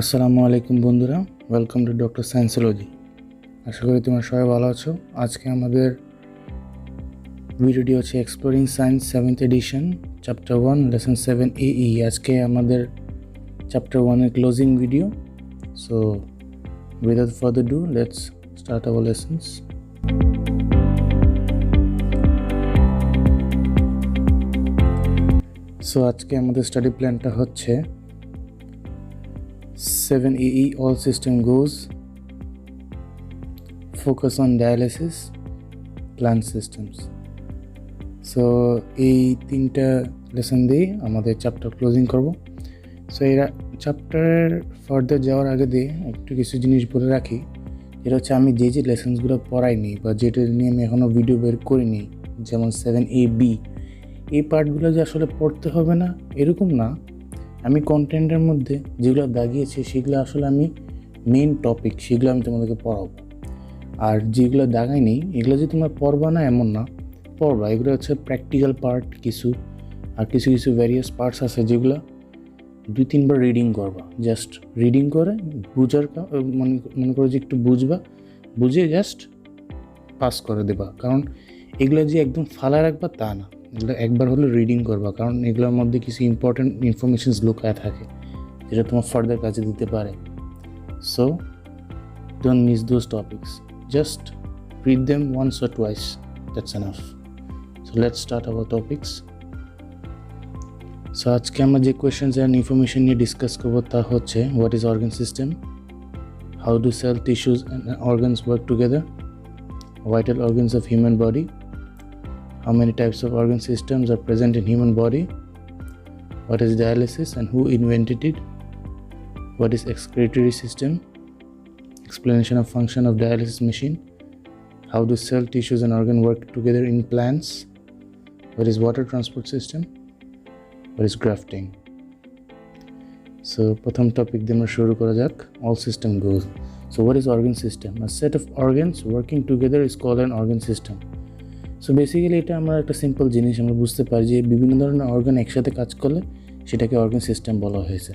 আসসালামু আলাইকুম বন্ধুরা, ওয়েলকাম টু ডক্টর সায়েন্সোলজি। আশা করি তোমরা সবাই ভালো আছো। আজকে আমাদের ভিডিওটি হচ্ছে exploring science 7th edition, chapter 1, lesson 7 AE। আজকে আমাদের চ্যাপ্টার 1-এর closing video. So without further do, let's start our lessons. So আজকে আমাদের স্টাডি প্ল্যানটা হচ্ছে 7 AE, all system goes, focus on dialysis, plant systems. So এই তিনটা লেসন দিয়ে আমাদের চ্যাপ্টার ক্লোজিং করব। সো এরা চ্যাপ্টারের ফার্দার যাওয়ার আগে দিয়ে একটু কিছু জিনিস বলে রাখি। যেটা হচ্ছে আমি যে লেসন্সগুলো পড়াইনি বা যেটা নিয়ে আমি এখনও ভিডিও বের করিনি, যেমন 7AB, এই পার্টগুলো যে আসলে পড়তে হবে না এরকম না। আমি কন্টেন্টের মধ্যে যেগুলো দাগিয়েছি সেগুলো আসলে আমি মেইন টপিক, সেগুলো আমি তোমাদেরকে পড়াবো। আর যেগুলো দাগাই নেই এগুলো যে তোমরা পড়বা না এমন না, পড়বা। এগুলো হচ্ছে প্র্যাকটিক্যাল পার্ট কিছু, আর কিছু কিছু ভ্যারিয়াস পার্টস আছে যেগুলো 2-3বার রিডিং করবা। জাস্ট রিডিং করে বুঝার মনে করো যে একটু বুঝবা, বুঝে জাস্ট পাস করে দেবা। কারণ এগুলো যে একদম ফালা রাখবা তা না, এগুলো একবার হলে রিডিং করবা, কারণ এগুলোর মধ্যে কিছু ইম্পর্টেন্ট ইনফরমেশনস লুকায় থাকে যেটা তোমার ফার্দার কাজে দিতে পারে। So don't miss those topics, just read them once or twice, that's enough. So let's start our topics. So আজকে আমরা যে কোয়েশ্চেনস এন্ড ইনফরমেশন নিয়ে ডিসকাস করব তা হচ্ছে, what is organ system, how do cell, tissues and organs work together, vital organs of human body, how many types of organ systems are present in human body, what is dialysis and who invented it, what is excretory system, explanation of function of dialysis machine, how do cell, tissues and organ work together in plants, what is water transport system, what is grafting. So প্রথম topic দিয়ে আমরা শুরু করা যাক, all system goes. So what is organ system? A set of organs working together is called an organ system. So basically এটা আমরা একটা simple জিনিস আমরা বুঝতে পারি যে বিভিন্ন ধরনের অর্গান একসাথে কাজ করলে সেটাকে অর্গান সিস্টেম বলা হয়েছে।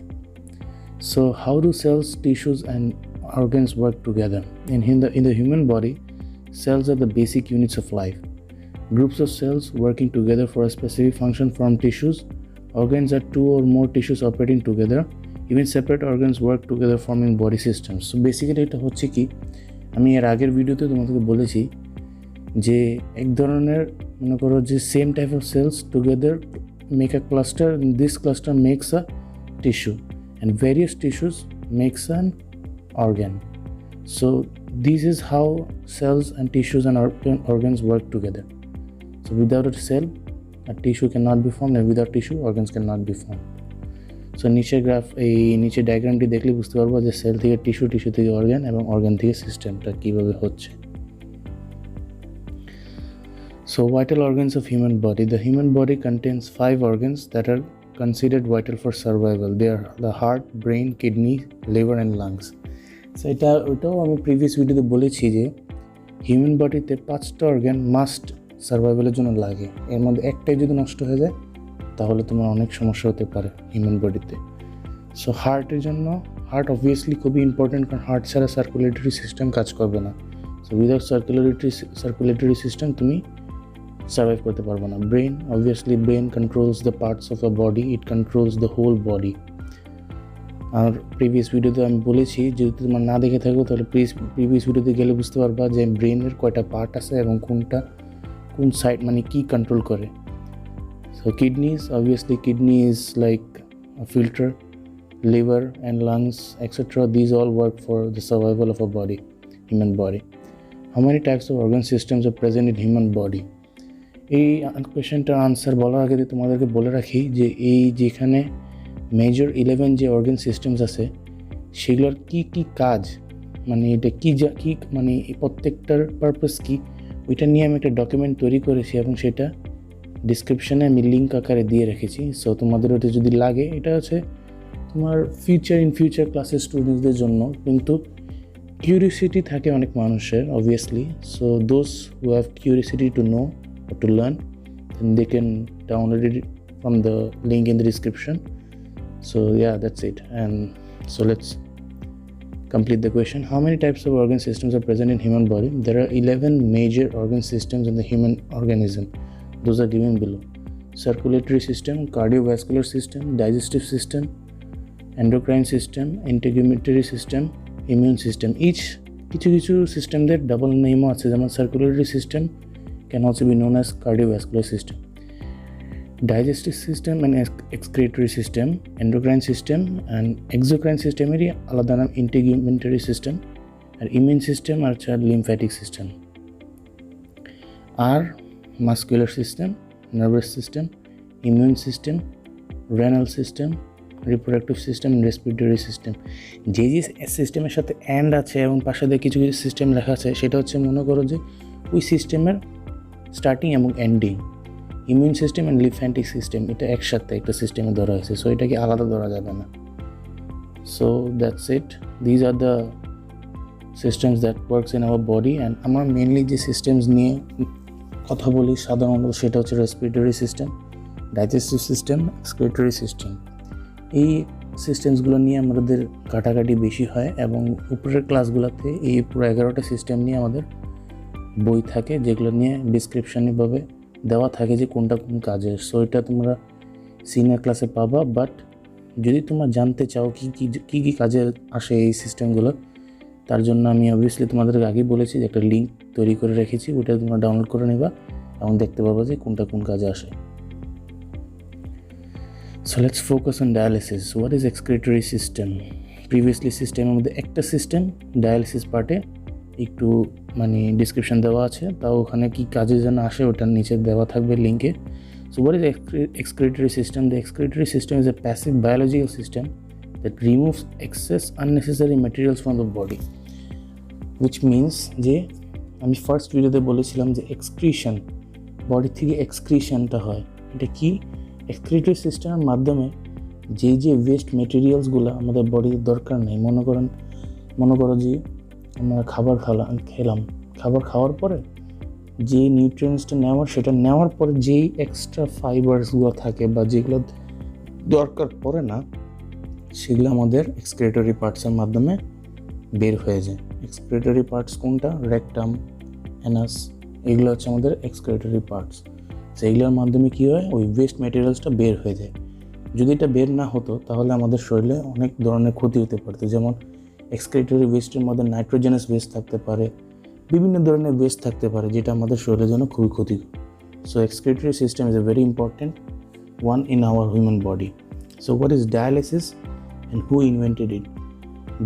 So how do cells, tissues and organs work together? In the human body, cells are the basic units of life. Groups of cells working together for a specific function form tissues. Organs are two or more tissues operating together. Even separate organs work together forming body systems. So basically এটা হচ্ছে কি, আমি এর আগের ভিডিওতে তোমাদেরকে বলেছি যে এক ধরনের মনে করো যে same type of cells together make a cluster, this cluster makes a tissue and various tissues makes an organ. So this is how cells and tissues and organs work together. So without a cell, a tissue cannot be formed, and without tissue, organs cannot be formed. So নিচের নিচে ডায়াগ্রামটি দেখলে বুঝতে পারবো যে sell থেকে tissue, tissue থেকে organ এবং অর্গান থেকে সিস্টেমটা কীভাবে হচ্ছে। So vital organs of human body. The human body contains 5 organs that are considered vital for survival. They are the heart, brain, kidney, liver and lungs. So ওটাও আমি previous ভিডিওতে বলেছি যে হিউম্যান বডিতে 5টা অর্গান মাস্ট সার্ভাইভালের জন্য লাগে। এর মধ্যে একটাই যদি নষ্ট হয়ে যায় তাহলে তোমার অনেক সমস্যা হতে পারে হিউম্যান বডিতে। সো হার্টের জন্য, হার্ট অবভিয়াসলি খুবই ইম্পর্টেন্ট, কারণ হার্ট ছাড়া সার্কুলেটরি সিস্টেম কাজ করবে না। সো উইদাউট সার্কুলেটরি সিস্টেম তুমি সার্ভাইভ করতে পারবো না। Brain, obviously brain controls the parts of a body, it controls the whole body. আর প্রিভিয়াস ভিডিওতে আমি বলেছি, যদি তোমার না দেখে থাকো তাহলে প্লিজ প্রিভিয়াস ভিডিওতে গেলে বুঝতে পারবা যে ব্রেনের কয়টা পার্ট আছে এবং কোন সাইড মানে কি কন্ট্রোল করে। So kidneys, obviously kidney is like a filter, liver and lungs etcetera, these all work for the survival of a body, human body. How many types of organ systems are present in human body? এই কোয়েশ্চেনটার answer বলার আগে তোমাদেরকে বলে রাখি যে এই যেখানে মেজর 11 যে অর্গান সিস্টেমস আছে সেগুলোর কি কি কাজ, মানে এটা কি মানে এই প্রত্যেকটার পারপাস কি, ওইটা নিয়ে আমি একটা ডকুমেন্ট তৈরি করেছি এবং সেটা ডিসক্রিপশানে আমি লিঙ্ক আকারে দিয়ে রেখেছি। সো তোমাদের ওটা যদি লাগে, এটা হচ্ছে তোমার ফিউচার ক্লাসের স্টুডেন্টসদের জন্য, কিন্তু কিউরিওসিটি থাকে অনেক মানুষের obviously. So those who have curiosity to know or to learn, then they can download it from the link in the description. So yeah, that's it. And so let's Complete the question. How many types of organ systems are present in human body? There are 11 major organ systems in the human organism. Those are given below. Circulatory system, cardiovascular system, digestive system, endocrine system, integumentary system, immune system. Each কিছু সিস্টেমদের double নেমও আছে, যেমন circulatory system can also be known as cardiovascular system, digestive system and excretory system, endocrine system and exocrine সিস্টেমেরই আলাদা নাম integumentary system, আর immune system আর হচ্ছে লিম্ফ্যাটিক সিস্টেম। আর muscular system, nervous system, immune system, renal system, reproductive system, respiratory system. যে সিস্টেমের সাথে অ্যান্ড আছে এবং পাশে দিয়ে কিছু সিস্টেম লেখা আছে, সেটা হচ্ছে মনে করো যে ওই সিস্টেমের স্টার্টিং এবং ending. Immune system and lymphatic system এটা একসাথে একটা সিস্টেমে ধরা হয়েছে, সো এটাকে আলাদা ধরা যাবে না। So that's it, these are the systems that works in our body. And আমরা মেনলি যে সিস্টেমস নিয়ে কথা বলি সাধারণত সেটা হচ্ছে respiratory system, digestive system, excretory system. এই সিস্টেমসগুলো নিয়ে আমাদের কাটাকাটি বেশি হয় এবং উপরের ক্লাসগুলোতে এই পুরো 11টা সিস্টেম নিয়ে আমাদের বই থাকে, যেগুলো নিয়ে ডিসক্রিপশানভাবে দেওয়া থাকে যে কোনটা কোন কাজের। সো এটা তোমরা সিনিয়র ক্লাসে পাবা, বাট যদি তোমরা জানতে চাও কী কী কাজে আসে এই সিস্টেমগুলো, তার জন্য আমি অবভিয়াসলি তোমাদেরকে আগেই বলেছি যে একটা লিঙ্ক তৈরি করে রেখেছি, ওটা তোমরা ডাউনলোড করে নেবা এবং দেখতে পাবা যে কোনটা কোন কাজে আসে। So let's focus on dialysis. What is excretory system? Previously সিস্টেমের মধ্যে একটা সিস্টেম ডায়ালিসিস পার্টে একটু মানে ডিসক্রিপশন দেওয়া আছে, তাও ওখানে কি কাজে যেন আসে ওটার নিচে দেওয়া থাকবে লিঙ্কে। So what is excretory system? The excretory system is a passive biological system that removes excess unnecessary materials from the body, which means যে আমি ফার্স্ট ভিডিওতে বলেছিলাম যে এক্সক্রিশন, বডি থেকে এক্সক্রিশনটা হয়। এটা কি? এক্সক্রিটরি সিস্টেমের মাধ্যমে যে ওয়েস্ট মেটেরিয়ালসগুলো আমাদের বডির দরকার নেই, মনে করো যে আমরা খাবার খেলাম, খাবার খাওয়ার পরে যে নিউট্রিয়েন্টসটা সেটা নেওয়ার পরে যেই এক্সট্রা ফাইবার্সগুলো থাকে বা যেগুলো দরকার পড়ে না, সেগুলো আমাদের এক্সক্রিটরি পার্টসের মাধ্যমে বের হয়ে যায়। এক্সক্রিটরি পার্টস কোনটা? রেকটাম, অ্যানাস, এগুলো হচ্ছে আমাদের এক্সক্রিটরি পার্টস। সেইগুলোর মাধ্যমে কী হয়? ওই ওয়েস্ট ম্যাটেরিয়ালসটা বের হয়ে যায়। যদি এটা বের না হতো তাহলে আমাদের শরীরে অনেক ধরনের ক্ষতি হতে পারতো, যেমন এক্সক্রিটরি ওয়েস্টের মধ্যে নাইট্রোজেনাস ওয়েস্ট থাকতে পারে, বিভিন্ন ধরনের ওয়েস্ট থাকতে পারে, যেটা আমাদের শরীরের জন্য খুবই ক্ষতিকর। So excretory system is a very important one in our human body. So what is dialysis and who invented it?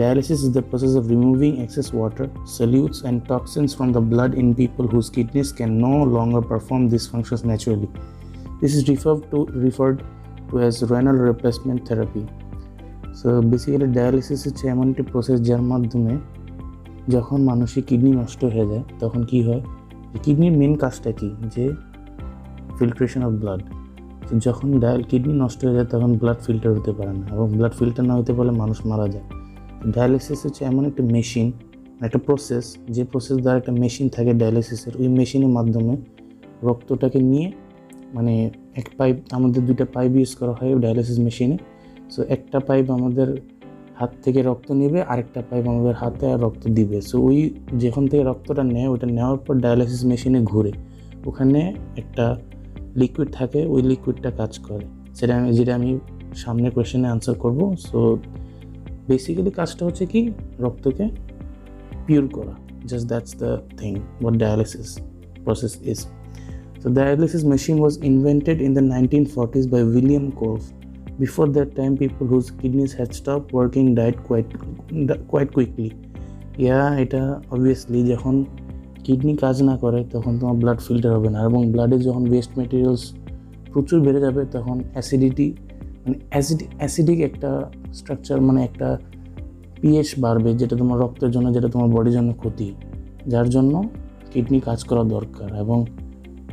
Dialysis is the process of removing excess water, solutes and toxins from the blood in people whose kidneys can no longer perform these functions naturally. This is referred to as renal replacement therapy. So basically dialysis হচ্ছে এমন একটি process যার মাধ্যমে যখন মানুষের kidney নষ্ট হয়ে যায় তখন কি হয়, কিডনির মেন কাজটা কি? যে ফিল্ট্রেশন অফ ব্লাড। যখন কিডনি নষ্ট হয়ে যায় তখন ব্লাড ফিল্টার হতে পারে না, এবং ব্লাড ফিল্টার না হতে পারলে মানুষ মারা যায়। ডায়ালিসিস হচ্ছে এমন একটা মেশিন, একটা প্রসেস, যে প্রসেস দ্বারা একটা মেশিন থাকে ডায়ালিসিসের, ওই মেশিনের মাধ্যমে রক্তটাকে নিয়ে মানে এক পাইপ, আমাদের দুইটা পাইপ ইউজ করা হয় ডায়ালিসিস মেশিনে। সো একটা পাইপ আমাদের হাত থেকে রক্ত নেবে, আরেকটা পাইপ আমাদের হাতে আর রক্ত দিবে। সো ওই যেখান থেকে রক্তটা নেয় ওটা নেওয়ার পর ডায়ালিসিস মেশিনে ঘুরে, ওখানে একটা লিকুইড থাকে, ওই লিকুইডটা কাজ করে, যেটা আমি সামনে কোয়েশ্চেনে আনসার করব। সো বেসিক্যালি কাজটা হচ্ছে কি, রক্তকে পিওর করা। Just that's the thing what dialysis process is. So dialysis machine was invented in the 1940s by William Kolff. Before that time, people whose kidneys had stopped working died quite quickly. এটা obviously যখন kidney কাজ না করে তখন তোমার blood filter হবে না, এবং ব্লাডে যখন ওয়েস্ট ম্যাটেরিয়ালস প্রচুর বেড়ে যাবে তখন অ্যাসিডিক একটা স্ট্রাকচার, মানে একটা পিএইচ বাড়বে, যেটা তোমার রক্তের জন্য, যেটা তোমার বডির জন্য ক্ষতি, যার জন্য কিডনি কাজ করা দরকার। এবং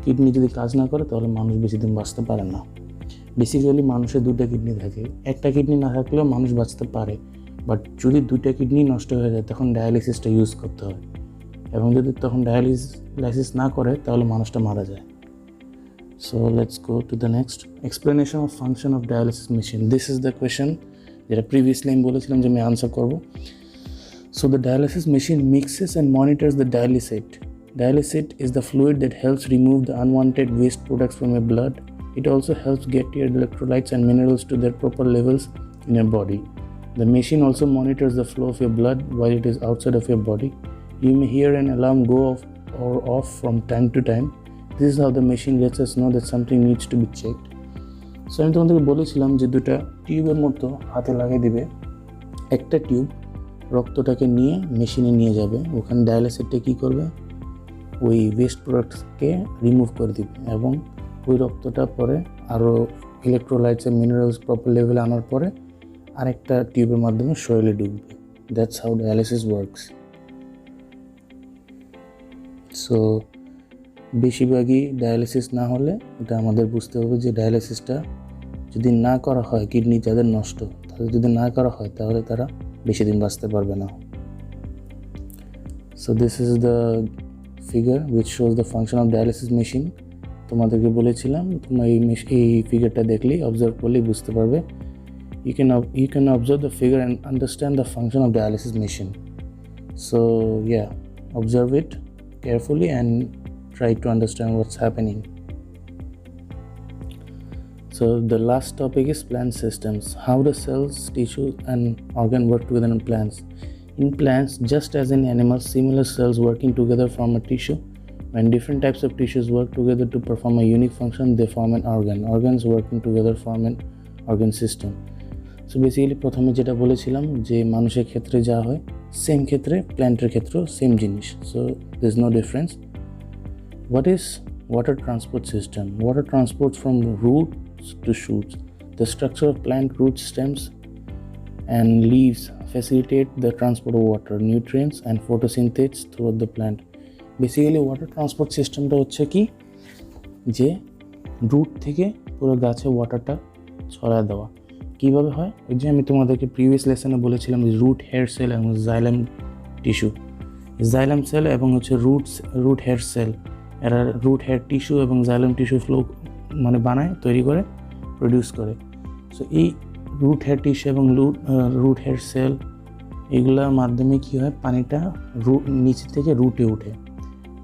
কিডনি যদি কাজ না করে তাহলে মানুষ বেশি দিন বাঁচতে পারে না। বেসিক্যালি মানুষের দুটো কিডনি থাকে, একটা কিডনি না থাকলেও মানুষ বাঁচতে পারে, বাট যদি দুটো কিডনি নষ্ট হয়ে যায় তখন ডায়ালিসিসটা ইউজ করতে হয়, এবং যদি তখন ডায়ালিসিস না করে তাহলে মানুষটা মারা যায়। So let's go to the next explanation of function of dialysis machine. This is the question যেটা প্রিভিয়াসলি আমি বলেছিলাম যে আমি আনসার করব। So the dialysis machine mixes and monitors the dialysate. Dialysate is the fluid that helps remove the unwanted waste products from your blood. It also helps get your electrolytes and minerals to their proper levels in your body. The machine also monitors the flow of your blood while it is outside of your body. You may hear an alarm go off or off from time to time. This is how the machine lets us know that something needs to be checked. So আমি তোমাদেরকে বলেছিলাম যে দুটা টিউবের মতো হাতে লাগিয়ে দিবে, একটা টিউব রক্তটাকে নিয়ে মেশিনে নিয়ে যাবে, ওখানে ডায়ালাইসিসটা কী করবে, ওই ওয়েস্ট প্রোডাক্টসকে রিমুভ করে দিবে এবং ওই রক্তটা পরে আরও ইলেকট্রোলাইটস এন্ড মিনারেলস প্রপার লেভেলে আনার পরে আরেকটা টিউবের মাধ্যমে শরীরে ঢুকবে। That's how dialysis works. So বেশিরভাগই ডায়ালিসিস না হলে এটা আমাদের বুঝতে হবে যে ডায়ালিসিসটা যদি না করা হয়, কিডনি যাদের নষ্ট তাদের যদি না করা হয় তাহলে তারা বেশি দিন বাঁচতে পারবে না। So this is the figure which shows the function of dialysis machine. তোমাদেরকে বলেছিলাম তোমরা এই ফিগারটা দেখলেই অবজার্ভ করলেই বুঝতে পারবে। You can observe the figure and understand the function of dialysis machine. So yeah, observe it carefully and try to understand what's happening. So the last topic is plant systems. How the cells, tissue and organ work together in plants. In plants, just as in animals, similar cells working together form a tissue. When different types of tissues work together to perform a unique function, they form an organ. Organs working together form an organ system. So basically প্রথমে যেটা বলেছিলাম যে মানুষের ক্ষেত্রে যা হয় same ক্ষেত্রে প্ল্যান্টের ক্ষেত্রেও সেম জিনিস। So there is no difference. What is water transport system? Water transport from roots to shoots. The structure of plant root stems and leaves facilitate the transport of water, nutrients and photosynthesis throughout the plant. Basically water transport সিস্টেমটা হচ্ছে কি, যে root থেকে পুরো গাছে ওয়াটারটা ছড়ায় দেওয়া। কীভাবে হয়? ওই যে আমি তোমাদেরকে প্রিভিয়াস লেসনে বলেছিলাম যে রুট হেয়ার সেল এবং জাইলাম টিস্যু, জাইলাম সেল এবং হচ্ছে রুট হেয়ার সেল, এরা রুট হেয়ার টিস্যু এবং জাইলাম টিস্যু ফ্লো মানে বানায়, তৈরি করে, প্রডিউস করে। সো এই রুট হেয়ার টিস্যু এবং রুট হেয়ার সেল এগুলোর মাধ্যমে কী হয়, পানিটা নিচে থেকে রুটে উঠে,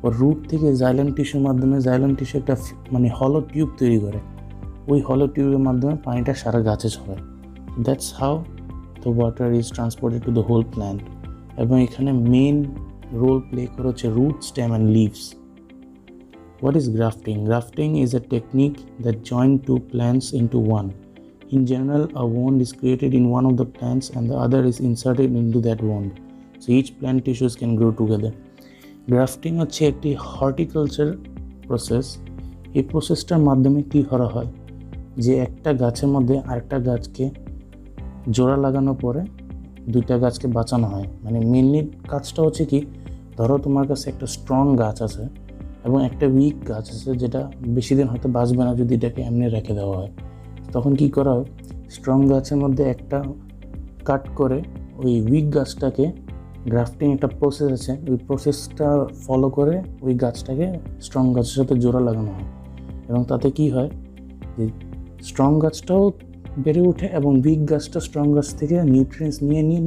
ও রুট থেকে জাইলাম টিস্যুর মাধ্যমে, জাইলাম টিস্যু একটা মানে হলো টিউব তৈরি করে, ওই হলো টিউবের মাধ্যমে পানিটা সারা গাছে ছড়ায়। That's how the water is transported to the whole plant. এবং এখানে মেন রোল প্লে করে হচ্ছে root, stem and leaves. What is grafting? Grafting is a technique that joins two plants into one. In general, a wound is created in one of the plants and the other is inserted into that wound. So each plant tissues can grow together. Grafting হচ্ছে একটি horticulture process. এই প্রসেসটার মাধ্যমে কী করা হয়, যে একটা গাছের মধ্যে আরেকটা গাছকে জোড়া লাগানোর পরে দুইটা গাছকে বাঁচানো হয়। মানে মেনলি কাজটা হচ্ছে কি, ধরো তোমার কাছে একটা স্ট্রং গাছ আছে এবং একটা উইক গাছ আছে যেটা বেশি দিন হয়তো বাঁচবে না যদি এটাকে এমনি রেখে দেওয়া হয়। তখন কি করা হয়, স্ট্রং গাছের মধ্যে একটা কাট করে ওই উইক গাছটাকে, গ্রাফটিং একটা প্রসেস আছে, ওই প্রসেসটা ফলো করে ওই গাছটাকে স্ট্রং গাছের সাথে জোড়া লাগানো হয়। এবং তাতে কি হয় যে স্ট্রং গাছটাও বেড়ে ওঠে এবং উইক গাছটা স্ট্রং গাছ থেকে নিউট্রিয়েন্টস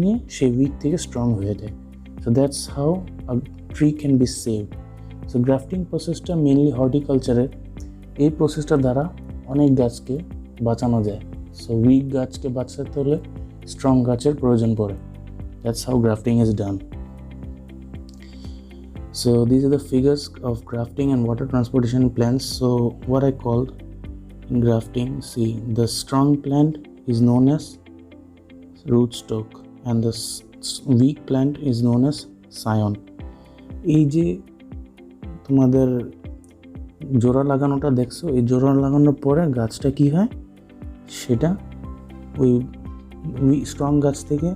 নিয়ে সেই উইক থেকে স্ট্রং হয়ে যায়। So that's how a tree can be saved. So grafting প্রসেসটা মেনলি হর্টিকালচারের। এই প্রসেসটার দ্বারা অনেক গাছকে বাঁচানো যায়। সো উইক গাছকে বাঁচাতে হলে স্ট্রং গাছের প্রয়োজন পড়ে। That's how grafting is done. So these are the figures of grafting and water transportation in plants. So what I called in grafting, see, the strong plant is known as rootstock and the weak plant is known as scion. এই যে তোমাদের জোড়া লাগানোটা দেখছো, এই জোড়া লাগানোর পরে গাছটা কি হয়, সেটা ওই স্ট্রং গাছ থেকে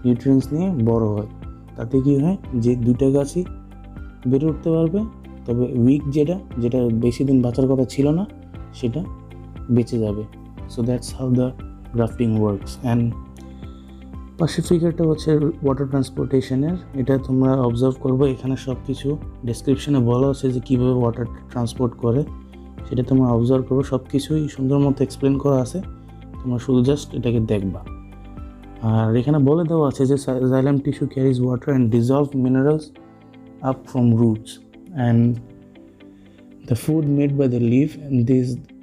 নিউট্রিয়েন্টস নিয়ে বড় হয়। তাতে কি হয় যে দুইটা গাছই বেড়ে উঠতে পারবে, তবে উইক যেটা বেশি দিন বাঁচার কথা ছিল না সেটা বেঁচে যাবে। So that's how the grafting works. And পাশের ফিগারটা হচ্ছে ওয়াটার ট্রান্সপোর্টেশনের। এটা তোমরা অবজার্ভ করবো, এখানে সব কিছু ডেসক্রিপশনে বলা আছে যে কীভাবে ওয়াটার ট্রান্সপোর্ট করে, সেটা তোমরা অবজার্ভ করবো। সব কিছুই সুন্দর মতো এক্সপ্লেন করা আছে, তোমরা শুধু জাস্ট এটাকে দেখবা। আর এখানে বলে দেওয়া আছে যে xylem tissue carries water and dissolved minerals up from roots, and the food made by the leaf, and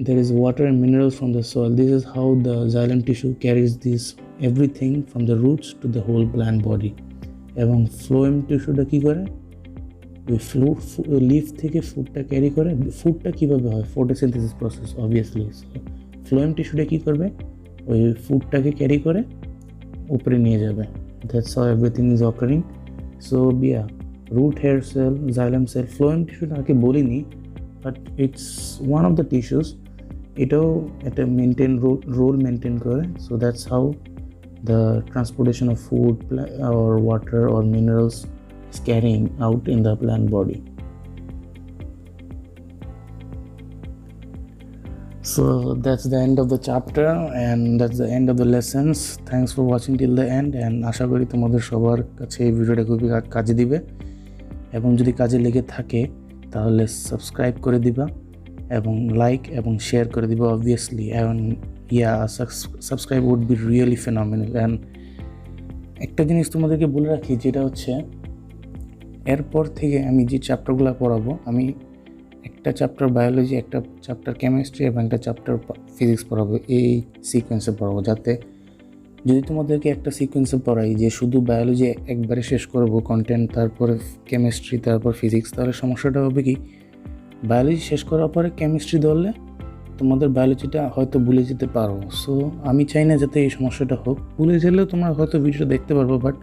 there is water and minerals from the soil. This is how the xylem tissue carries this everything from the roots to the whole plant body. এবং phloem টিস্যুটা কী করে, ওই leaf থেকে ফুডটা carry করে। ফুডটা কীভাবে হয়, photosynthesis process obviously. Phloem টিস্যুটা কী করবে, ওই ফুডটাকে ক্যারি করে উপরে নিয়ে যাবে। That's how everything is occurring. So বিয়া root hair cell, xylem cell, phloem টিস্যুটা আগে বলিনি, but it's one of the tissues. এটাও একটা রোল মেনটেন করে। So that's how the transportation of food or water or minerals is carrying out in the plant body. So that's the end of the chapter and that's the end of the lessons. Thanks for watching till the end, and আশা করি তোমাদের সবার কাছে এই ভিডিওটা খুবই কাজে দিবে, এবং যদি কাজে লেগে থাকে তাহলে সাবস্ক্রাইব করে দিবা এবং লাইক এবং শেয়ার করে দিবা অবভিয়াসলি। এবং subscribe would be really phenomenal. And একটা জিনিস তোমাদেরকে বলে রাখি, যেটা হচ্ছে এরপর থেকে আমি যে চ্যাপ্টারগুলো পড়াবো, আমি একটা চ্যাপ্টার বায়োলজি, একটা চ্যাপ্টার কেমিস্ট্রি এবং একটা চ্যাপ্টার ফিজিক্স পড়াবো, এই সিকোয়েন্সে পড়াবো। যাতে যদি তোমাদেরকে একটা সিকোয়েন্সে পড়াই যে শুধু বায়োলজি একবারে শেষ করবো কন্টেন্ট, তারপরে কেমিস্ট্রি, তারপর ফিজিক্স, তাহলে সমস্যাটা হবে কি, বায়োলজি শেষ করার পরে কেমিস্ট্রি ধরলে তোমাদের বায়োলজিটা হয়তো ভুলে যেতে পারো। সো আমি চাই না যাতে এই সমস্যাটা হোক। ভুলে গেলেও তোমরা হয়তো ভিডিওটা দেখতে পারবো, বাট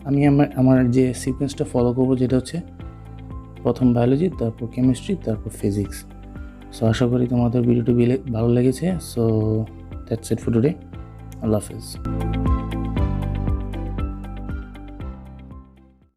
আমি আমার যে সিকোয়েন্সটা ফলো করবো, যেটা হচ্ছে প্রথম বায়োলজি, তারপর কেমিস্ট্রি, তারপর ফিজিক্স। সো আশা করি তোমাদের ভিডিওটি ভালো লেগেছে। So that's it for today. আল্লাহ হাফেজ।